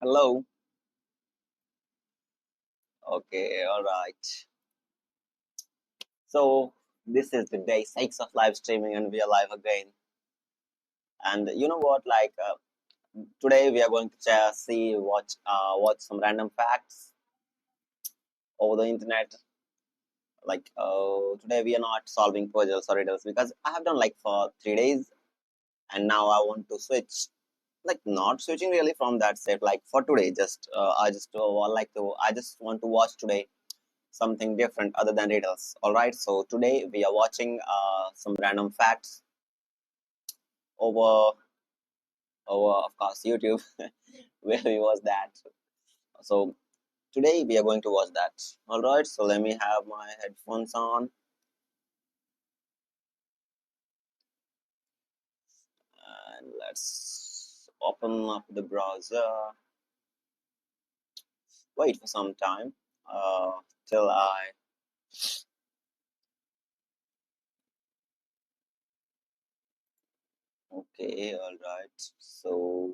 Hello. Okay, all right. So this is the day 6 of live streaming, and we are live again. And you know what? Today we are going to watch some random facts over the internet. Today we are not solving puzzles or riddles because I have done like for 3 days, and now I want to switch. Like not switching really from that set. Like for today, I just want to watch today something different other than riddles. All right, so today we are watching some random facts over of course YouTube, where we watch that. So today we are going to watch that. All right, so let me have my headphones on and let's open up the browser. Wait for some time till I. Okay, all right. So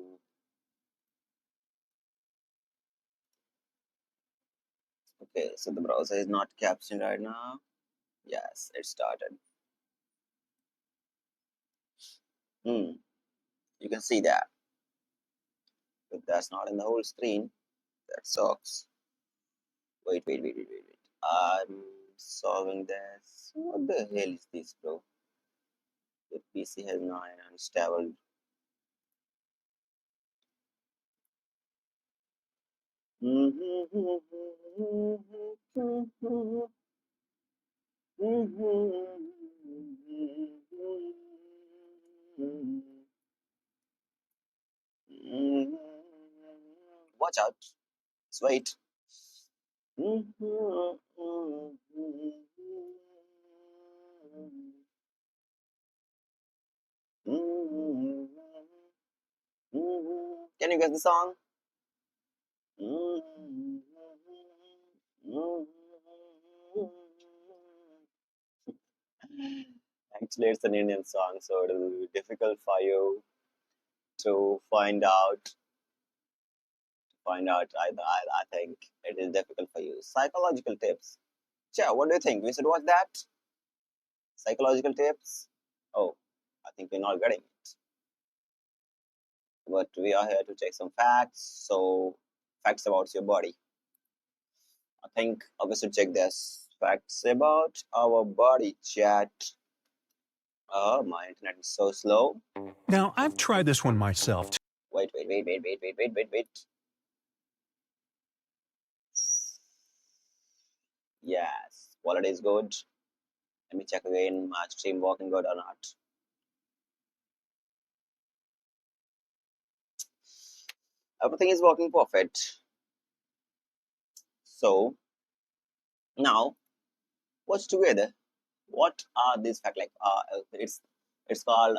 the browser is not captioned right now. Yes, it started. You can see that, but that's not in the whole screen. That sucks. Wait. I'm solving this. What the hell is this, bro? The PC has not unstable. Watch out. Let's wait. Can you guess the song? Actually, it's an Indian song, so it will be difficult for you to find out. I think it is difficult for you. Psychological tips. Sure, what do you think? We should watch that? Psychological tips? Oh, I think we're not getting it. But we are here to check some facts. So, facts about your body. I think we should check this. Facts about our body, chat. Oh, my internet is so slow. Now, I've tried this one myself. Wait. Yes, quality is good. Let me check again. My stream working good or not. Everything is working perfect. So now, watch together. What are these facts like? It's called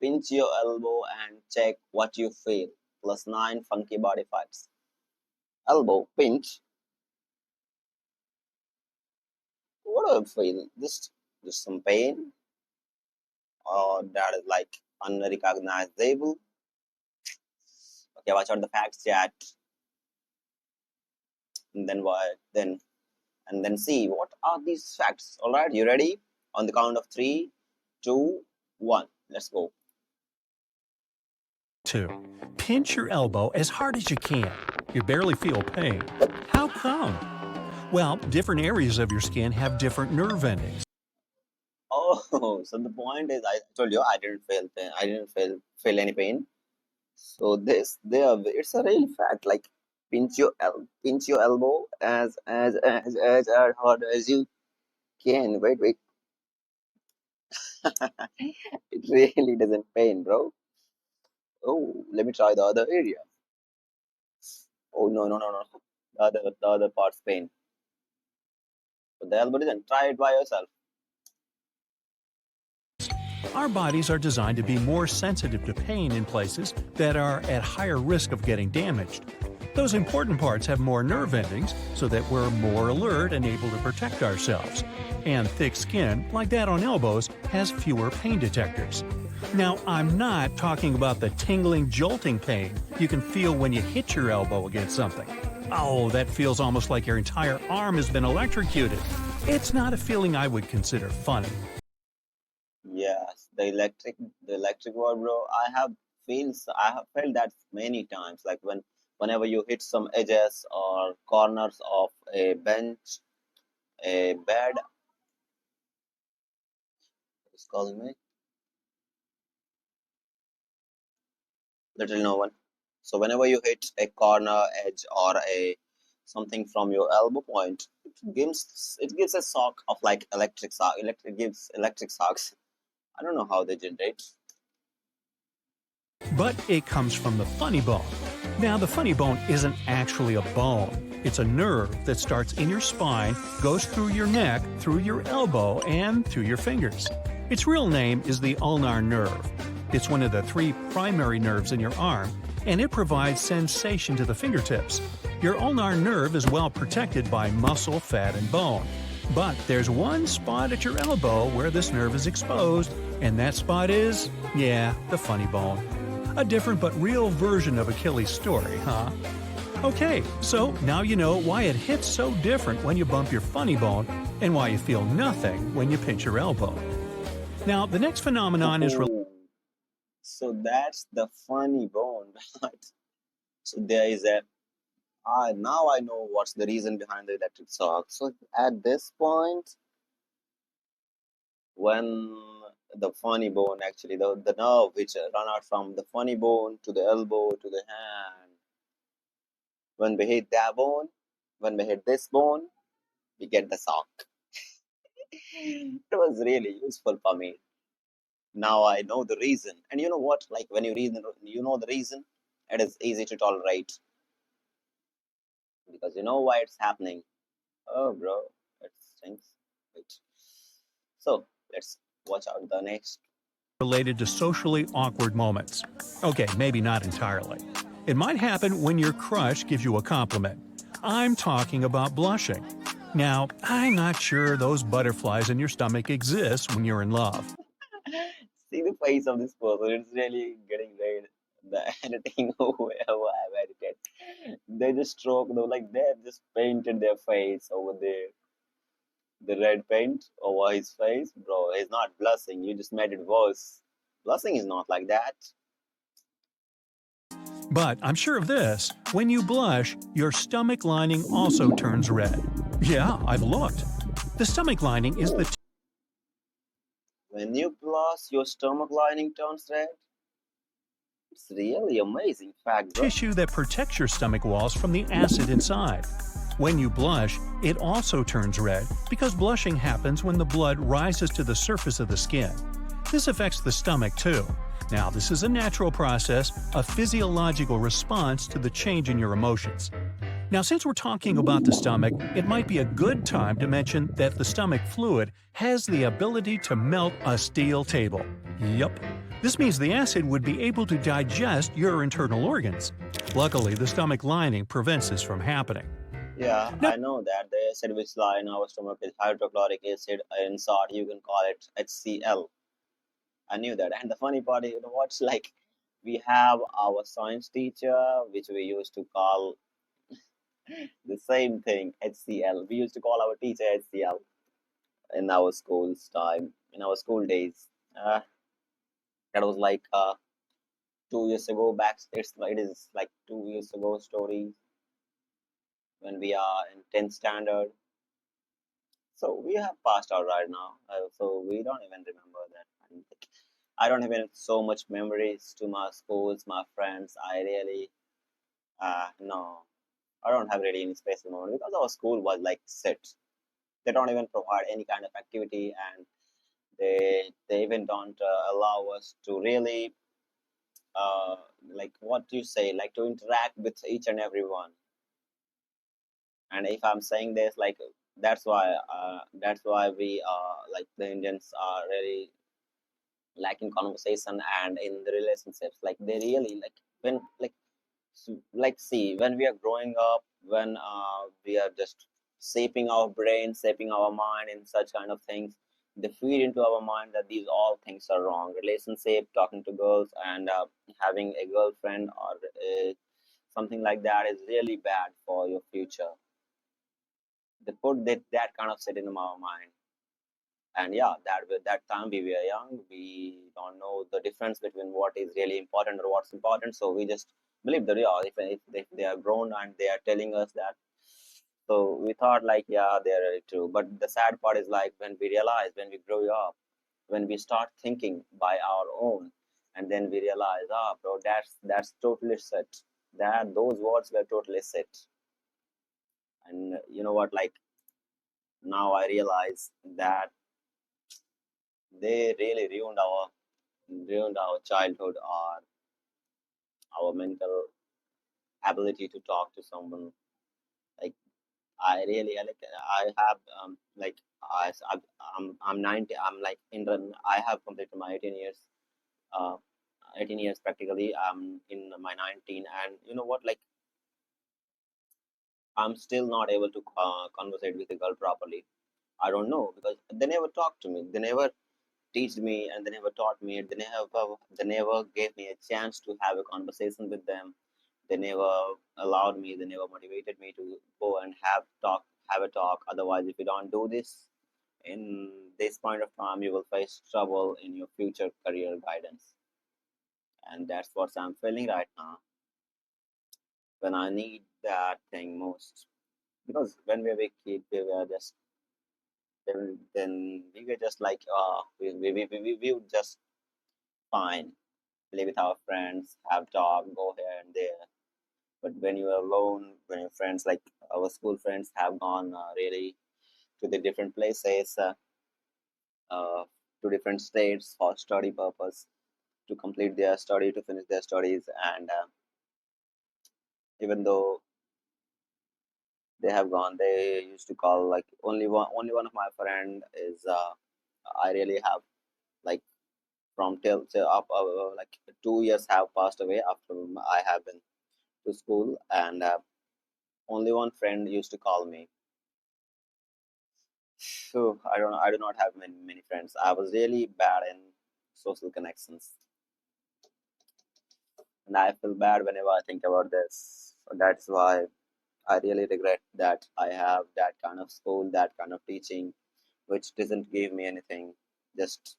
pinch your elbow and check what you feel. +9 funky body facts. Elbow pinch. What do I feel? Just some pain, or that is like unrecognizable. Okay, watch out the facts chat, and then what? Then see what are these facts. All right, you ready? On the count of 3, 2, 1. Let's go. 2. Pinch your elbow as hard as you can. You barely feel pain. How come? Well, different areas of your skin have different nerve endings. Oh, so the point is, I told you I didn't feel pain. I didn't feel any pain. So it's a real fact. Like pinch your elbow as hard as you can. Wait. It really doesn't pain, bro. Oh, let me try the other area. Oh no. The other part's pain. But the elbow doesn't. Try it by yourself. Our bodies are designed to be more sensitive to pain in places that are at higher risk of getting damaged. Those important parts have more nerve endings so that we're more alert and able to protect ourselves. And thick skin, like that on elbows, has fewer pain detectors. Now, I'm not talking about the tingling, jolting pain you can feel when you hit your elbow against something. Oh, that feels almost like your entire arm has been electrocuted. It's not a feeling I would consider funny. Yes, the electric wall, bro. I have felt that many times. Like whenever you hit some edges or corners of a bench, a bed. Who's calling me? Little no one. So whenever you hit a corner edge or a something from your elbow point, it gives a shock of like electric shock. Electric gives electric shocks. I don't know how they generate. But it comes from the funny bone. Now, the funny bone isn't actually a bone. It's a nerve that starts in your spine, goes through your neck, through your elbow, and through your fingers. Its real name is the ulnar nerve. It's one of the three primary nerves in your arm, and it provides sensation to the fingertips. Your ulnar nerve is well protected by muscle, fat, and bone. But there's one spot at your elbow where this nerve is exposed, and that spot is, yeah, the funny bone. A different but real version of Achilles' story, huh? Okay, so now you know why it hits so different when you bump your funny bone and why you feel nothing when you pinch your elbow. Now, the next phenomenon is Oh, so that's the funny bone, right? So there is a now I know what's the reason behind the electric shock. So at this point, when the funny bone actually the nerve which run out from the funny bone to the elbow to the hand, when we hit that bone, when we hit this bone, we get the shock. It was really useful for me. Now I know the reason. And you know what? Like when you know the reason, it is easy to tolerate because you know why it's happening. Oh, bro, it stinks. Wait. So let's watch out the next. related to socially awkward moments. Okay, maybe not entirely. It might happen when your crush gives you a compliment. I'm talking about blushing. Now, I'm not sure those butterflies in your stomach exist when you're in love. See the face of this person. It's really getting red. The editing, whoever I've edited, they just stroke. Like they have just painted their face over there. The red paint over his face, bro. He's not blushing. You just made it worse. Blushing is not like that. But I'm sure of this, when you blush, your stomach lining also turns red. Yeah, I've looked. The stomach lining is the When you blush, your stomach lining turns red. It's really amazing fact, bro. tissue that protects your stomach walls from the acid inside. When you blush, it also turns red because blushing happens when the blood rises to the surface of the skin. This affects the stomach too. Now, this is a natural process, a physiological response to the change in your emotions. Now, since we're talking about the stomach, it might be a good time to mention that the stomach fluid has the ability to melt a steel table. Yup. This means the acid would be able to digest your internal organs. Luckily, the stomach lining prevents this from happening. Yeah, Now, I know that the acid which lie in our stomach is hydrochloric acid. In short, you can call it HCl. I knew that. And the funny part is, you know what's like, we have our science teacher, which we used to call the same thing, HCl. We used to call our teacher HCl in our school's time, in our school days. That was like 2 years ago. Back, it is like 2 years ago story when we are in 10th standard. So we have passed out right now. So we don't even remember that. And I don't have even so much memories to my schools, my friends. I really, no, I don't have really any special memory because our school was like set. They don't even provide any kind of activity, and they even don't allow us to really, uh, like what do you say, like to interact with each and everyone. And if I'm saying this, like that's why we like the Indians are really lacking conversation and in the relationships. Like they really like when like like see when we are growing up, when we are just shaping our brain, shaping our mind in such kind of things. they feed into our mind that these all things are wrong. Relationship, talking to girls, and having a girlfriend or something like that is really bad for your future. They put that kind of set in our mind. And yeah, that time we were young, we don't know the difference between what is really important or what's important. So we just believe that yeah, if they are grown and they are telling us that, so we thought like yeah, they're really true. But the sad part is like when we realize, when we grow up, when we start thinking by our own, and then we realize, ah, bro, that's totally set. That those words were totally set. And you know what? Like now I realize that they really ruined our childhood or our mental ability to talk to someone. Like I really like I have like I'm 90. I'm like in the I have completed my 18 years. Uh, 18 years practically. I'm in my 19, and you know what? Like I'm still not able to conversate with a girl properly. I don't know because they never talked to me. They never teach me, and they never taught me. They never gave me a chance to have a conversation with them. They never allowed me. They never motivated me to go and have a talk. Otherwise, if you don't do this in this point of time, you will face trouble in your future career guidance, and that's what I'm feeling right now when I need that thing most. Because when we were a kid, we were just then we were just like we would just fine play with our friends, have talk, go here and there. But when you are alone, when your friends like our school friends have gone really to the different places, uh, to different states for study purpose, to complete their study, to finish their studies, and even though they have gone, they used to call like only one of my friend is I really have like from till up like 2 years have passed away after I have been to school, and only one friend used to call me. So I do not have many friends. I was really bad in social connections, and I feel bad whenever I think about this. So that's why I really regret that I have that kind of school, that kind of teaching, which doesn't give me anything. Just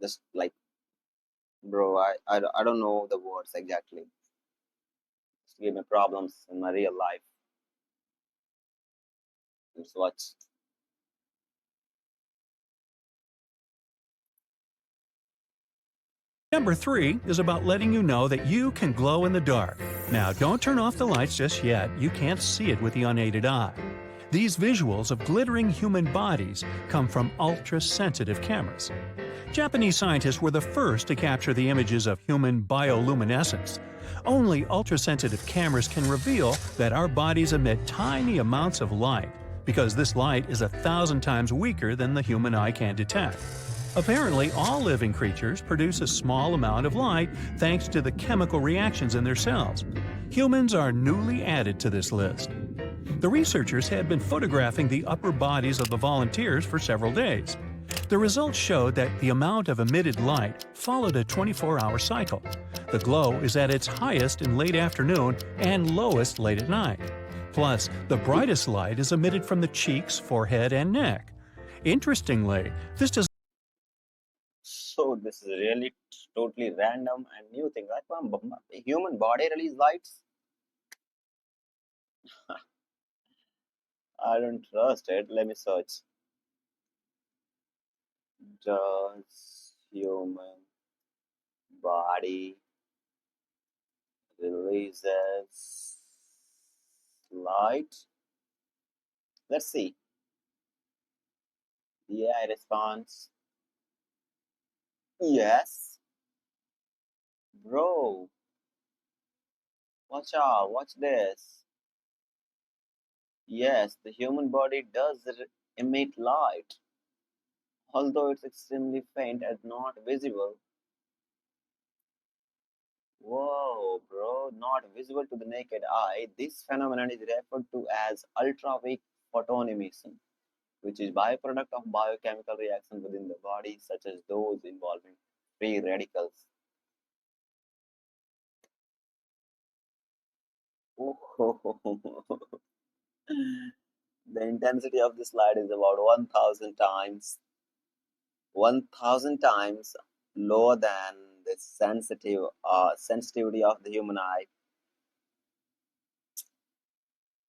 just like bro, I don't know the words exactly. Just give me problems in my real life. That's what. Number 3 is about letting you know that you can glow in the dark. Now, don't turn off the lights just yet, you can't see it with the unaided eye. These visuals of glittering human bodies come from ultra sensitive cameras. Japanese scientists were the first to capture the images of human bioluminescence. Only ultra sensitive cameras can reveal that our bodies emit tiny amounts of light, because this light is 1,000 times weaker than the human eye can detect. Apparently, all living creatures produce a small amount of light thanks to the chemical reactions in their cells. Humans are newly added to this list. The researchers had been photographing the upper bodies of the volunteers for several days. The results showed that the amount of emitted light followed a 24-hour cycle. The glow is at its highest in late afternoon and lowest late at night. Plus, the brightest light is emitted from the cheeks, forehead, and neck. Interestingly, this does So this is really totally random and new thing. Like human body release lights. I don't trust it. Let me search. Does human body releases light? Let's see. The AI response. Yes, bro. Watch out. Watch this. Yes, the human body does emit light, although it's extremely faint and not visible. Whoa, bro, not visible to the naked eye. This phenomenon is referred to as ultra-weak photon emission. which is byproduct of biochemical reactions within the body, such as those involving free radicals. The intensity of this light is about 1,000 times lower than the sensitivity of the human eye.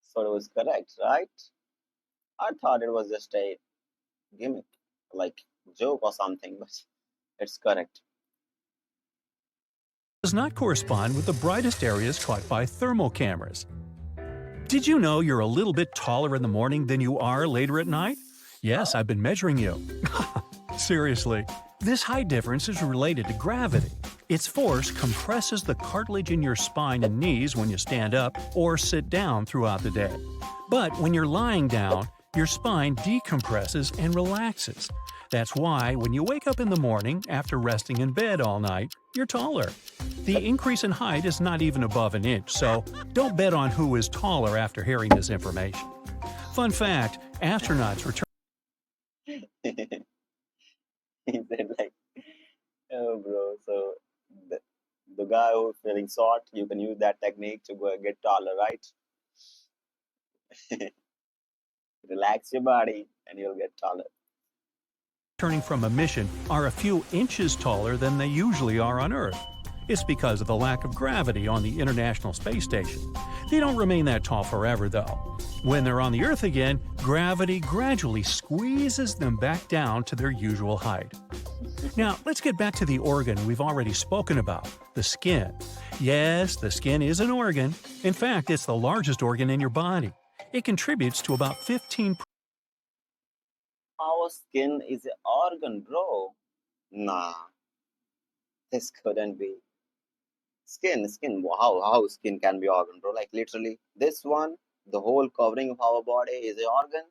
So it was correct, right? I thought it was just a gimmick, like joke or something, but it's correct. Does not correspond with the brightest areas caught by thermal cameras. Did you know you're a little bit taller in the morning than you are later at night? Yes, I've been measuring you. Seriously. This height difference is related to gravity. Its force compresses the cartilage in your spine and knees when you stand up or sit down throughout the day. But when you're lying down, your spine decompresses and relaxes. That's why when you wake up in the morning after resting in bed all night, you're taller. The increase in height is not even above an inch, so don't bet on who is taller after hearing this information. Fun fact, astronauts return He said like, oh bro, so the, the guy who's feeling short, you can use that technique to go and get taller, right? Relax your body and you'll get taller. returning from a mission are a few inches taller than they usually are on Earth. It's because of the lack of gravity on the International Space Station. They don't remain that tall forever, though. When they're on the Earth again, gravity gradually squeezes them back down to their usual height. Now, let's get back to the organ we've already spoken about, the skin. Yes, the skin is an organ. In fact, it's the largest organ in your body. It contributes to about 15%. Our skin is an organ, bro. Nah, this couldn't be. Skin. How skin can be organ, bro? Like literally, this one, the whole covering of our body is an organ.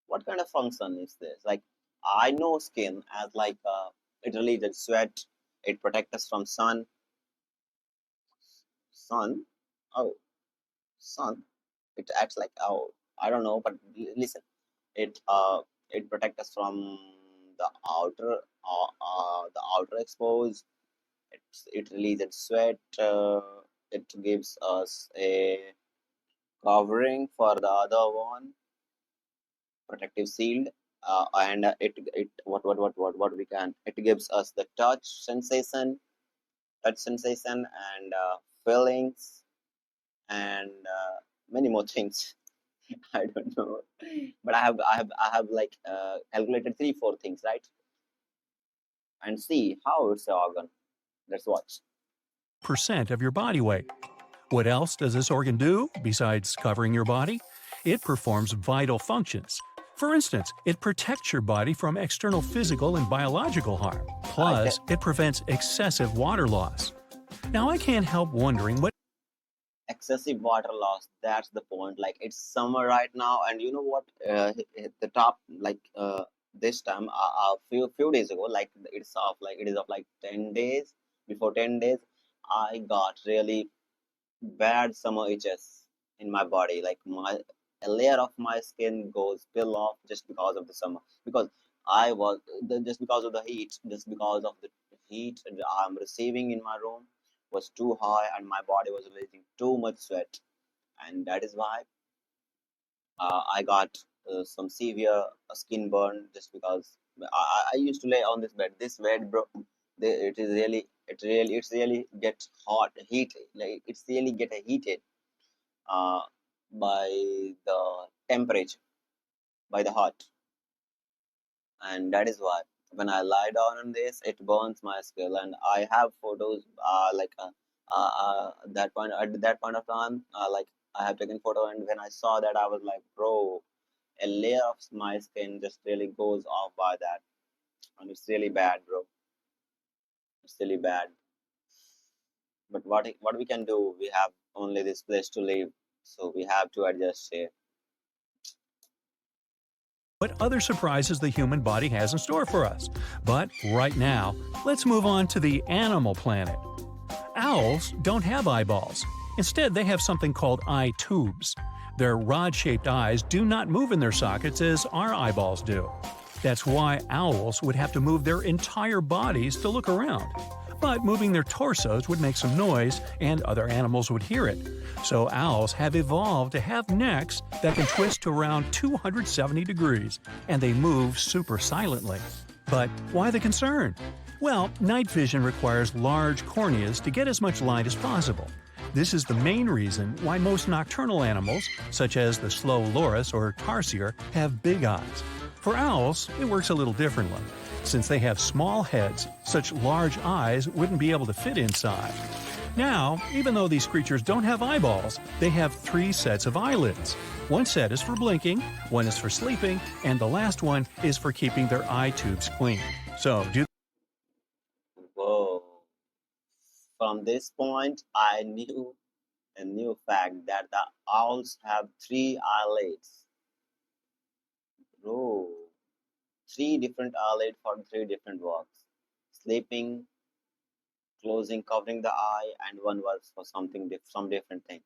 What kind of function is this? Like, I know skin as like it releases sweat, it protects us from sun. Oh, sun. It acts like I don't know, but listen, it it protects us from the outer exposed. It releases sweat. It gives us a covering for the other one, protective shield. And it what we can, it gives us the touch sensation and feelings and many more things. I don't know, but I have like calculated 3 4 things, right? And see how it's an organ. Let's watch. Of your body weight. What else does this organ do besides covering your body? It performs vital functions. For instance, it protects your body from external physical and biological harm. Plus, it prevents excessive water loss. Now, I can't help wondering what Excessive water loss. That's the point. Like it's summer right now, and you know what? The top like this time a few days ago, like it is of like 10 days. Before 10 days, I got really bad summer itches in my body. Like my a layer of my skin goes peel off just because of the summer. Because just because of the heat, just because of the heat I'm receiving in my room was too high, and my body was releasing too much sweat, and that is why I got some severe skin burn just because I used to lay on this bed. This bed, bro, it's really get hot, heat, like it's really get heated uh, by the temperature, by the hot, and that is why when I lie down on this, it burns my skin, and I have photos at that point of time, like I have taken photo, and when I saw that, I was like, bro, a layer of my skin just really goes off by that, and it's really bad, bro. It's really bad. But what we can do? We have only this place to live, so we have to adjust here. other surprises the human body has in store for us. But right now, let's move on to the animal planet. Owls don't have eyeballs. Instead, they have something called eye tubes. Their rod-shaped eyes do not move in their sockets as our eyeballs do. That's why owls would have to move their entire bodies to look around. But moving their torsos would make some noise, and other animals would hear it. So owls have evolved to have necks that can twist to around 270 degrees, and they move super silently. But why the concern? Well, night vision requires large corneas to get as much light as possible. This is the main reason why most nocturnal animals, such as the slow loris or tarsier, have big eyes. For owls, it works a little differently. Since they have small heads, such large eyes wouldn't be able to fit inside. Now, even though these creatures don't have eyeballs, they have 3 sets of eyelids. One set is for blinking, one is for sleeping, and the last one is for keeping their eye tubes clean. So, Whoa. From this point, I knew a new fact that the owls have 3 eyelids. Bro, 3 different eyelids for 3 different works. Sleeping, closing, covering the eye, and one was for some different thing.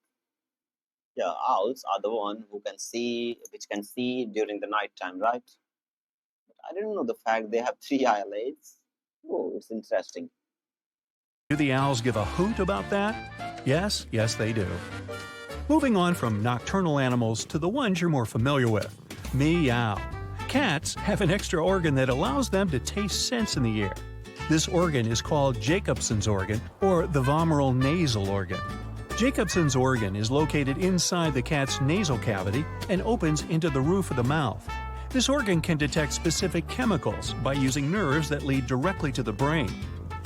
Yeah, owls are the one which can see during the night time, right? But I didn't know the fact they have 3 eyelids. Oh, it's interesting. Do the owls give a hoot about that? Yes, they do. Moving on from nocturnal animals to the ones you're more familiar with. Meow. Cats have an extra organ that allows them to taste scents in the air. This organ is called Jacobson's organ, or the vomeral nasal organ. Jacobson's organ is located inside the cat's nasal cavity and opens into the roof of the mouth. This organ can detect specific chemicals by using nerves that lead directly to the brain.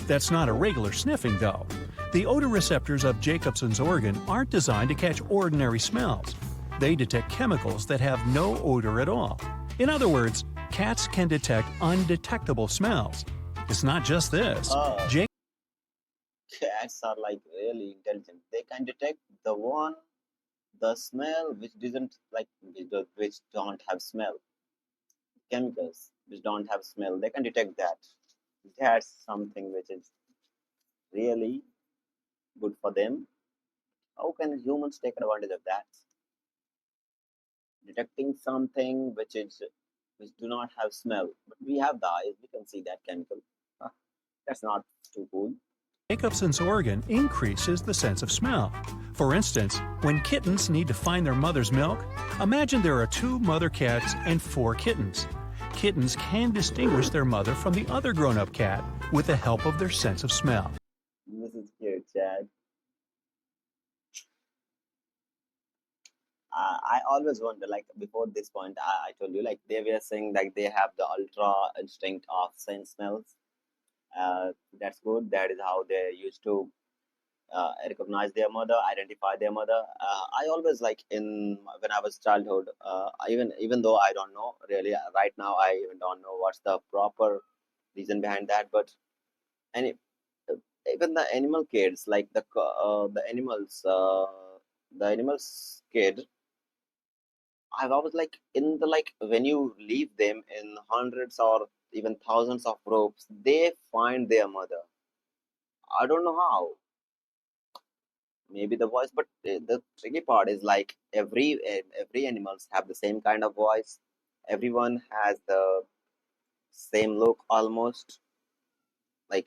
That's not a regular sniffing, though. The odor receptors of Jacobson's organ aren't designed to catch ordinary smells. They detect chemicals that have no odor at all. In other words, cats can detect undetectable smells. It's not just this. Cats are like really intelligent. They can detect the smell which don't have smell. Chemicals which don't have smell. They can detect that. That's something which is really good for them. How can humans take advantage of that? Detecting something which do not have smell, but we have the eyes. We can see that chemical. That's not too cool. Jacobson's organ increases the sense of smell. For instance, when kittens need to find their mother's milk, imagine there are 2 mother cats and 4 kittens. Kittens can distinguish their mother from the other grown-up cat with the help of their sense of smell. This is cute, Chad. I always wonder, like before this point, I told you, like they were saying like they have the ultra instinct of sense smells. That's good. That is how they used to recognize their mother, identify their mother. I always like when I was childhood, even though I don't know really right now, I even don't know what's the proper reason behind that. But any even the animal kids, like the animals kid, I've always like in the like when you leave them in hundreds or even thousands of ropes, they find their mother. I don't know how. Maybe the voice, but the tricky part is like every animals have the same kind of voice. Everyone has the same look almost. Like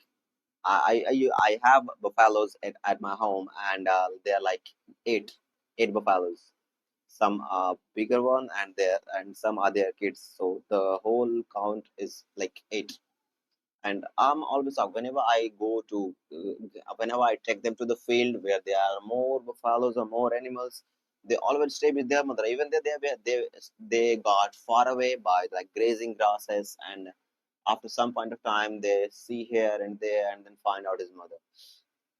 I have buffaloes at my home, and they're like eight buffaloes. Some are bigger one, and some are their kids. So the whole count is like 8. And I'm always shocked whenever I go to whenever I take them to the field where there are more buffaloes or more animals. They always stay with their mother, even though they got far away by like grazing grasses, and after some point of time they see here and there and then find out his mother.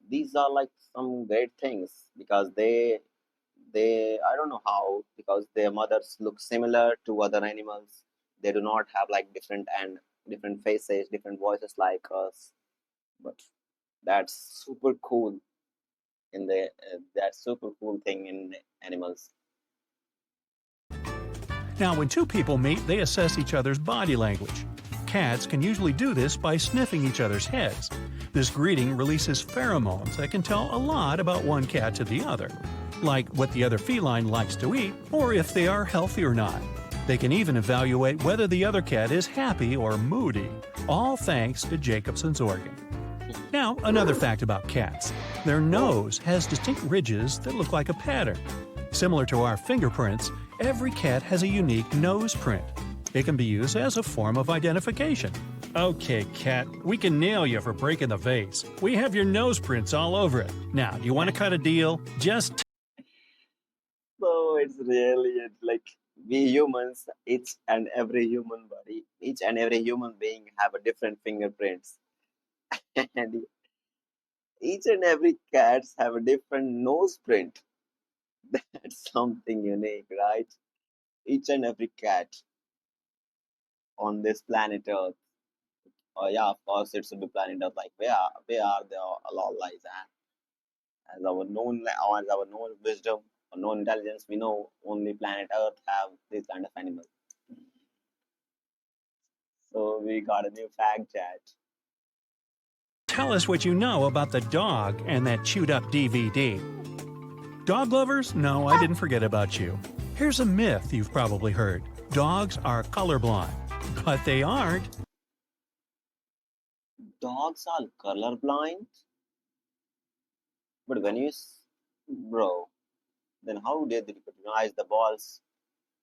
These are like some great things because they I don't know how, because their mothers look similar to other animals. They do not have like different faces, different voices like us. But that's super cool in the that's super cool thing in animals. Now, when 2 people meet, they assess each other's body language. Cats can usually do this by sniffing each other's heads. This greeting releases pheromones that can tell a lot about one cat to the other. like what the other feline likes to eat or if they are healthy or not. They can even evaluate whether the other cat is happy or moody, all thanks to Jacobson's organ. Now, another fact about cats. Their nose has distinct ridges that look like a pattern. Similar to our fingerprints, every cat has a unique nose print. It can be used as a form of identification. Okay, cat, we can nail you for breaking the vase. We have your nose prints all over it. Now, do you want to cut a deal? Just So it's really like we humans, each and every human body, each and every human being have a different fingerprints, and each and every cats have a different nose print. That's something unique, right? Each and every cat on this planet Earth. Oh yeah, of course it should be planet Earth. Like where are the all lies? As our as our known wisdom or known intelligence, we know only planet Earth have this kind of animal. So we got a new fact, chat. tell us what you know about the dog and that chewed up DVD. Dog lovers? No, I didn't forget about you. Here's a myth you've probably heard: dogs are colorblind. But they aren't. Dogs are colorblind, but bro, then how did they recognize the balls?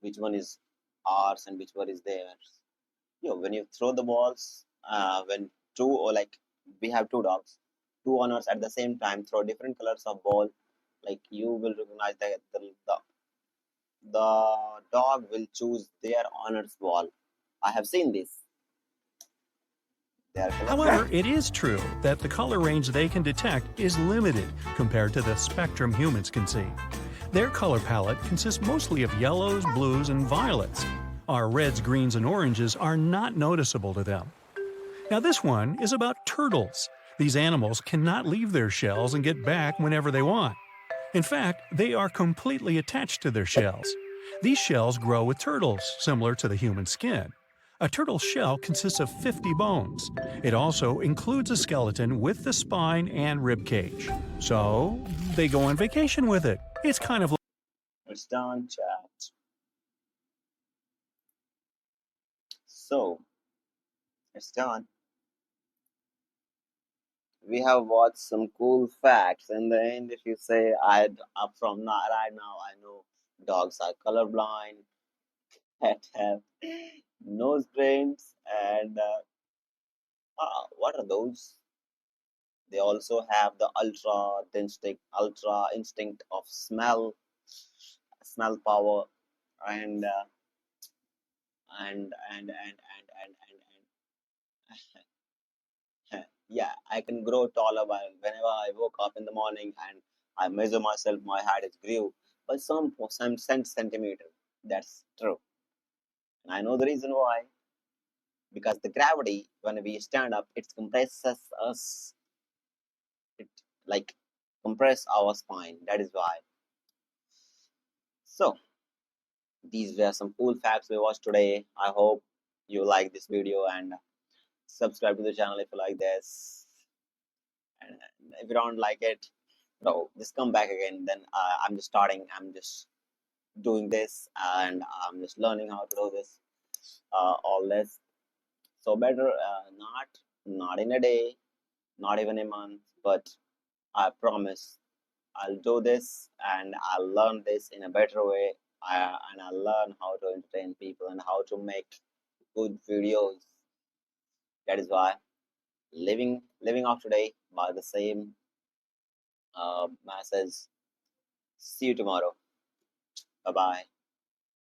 Which one is ours and which one is theirs? When you throw the balls, when two or like we have two dogs, two owners at the same time throw different colors of ball, like you will recognize that the dog will choose their owner's ball. I have seen this. They are However, colorblind. it is true that the color range they can detect is limited compared to the spectrum humans can see. Their color palette consists mostly of yellows, blues, and violets. Our reds, greens, and oranges are not noticeable to them. Now, this one is about turtles. These animals cannot leave their shells and get back whenever they want. In fact, they are completely attached to their shells. These shells grow with turtles, similar to the human skin. A turtle's shell consists of 50 bones. It also includes a skeleton with the spine and rib cage. So, they go on vacation with it. It's kind of It's done, chat. So it's done. We have watched some cool facts. In the end, if you say I up from now right now, I know dogs are colorblind, cats have nose brains, and what are those? They also have the ultra instinct of smell power, and and yeah, I can grow taller whenever I woke up in the morning and I measure myself. My height is grew by some centimeter. That's true, and I know the reason why. Because the gravity, when we stand up, it compresses us. It like compress our spine. That is why. So these were some cool facts we watched today. I hope you like this video and subscribe to the channel if you like this. And if you don't like it, no, just come back again. Then I'm just starting. I'm just doing this, and I'm just learning how to do this. All this. So better not in a day, not even a month, but I promise I'll do this and I'll learn this in a better way. And I'll learn how to entertain people and how to make good videos. That is why living off today by the same message. See you tomorrow. Bye bye.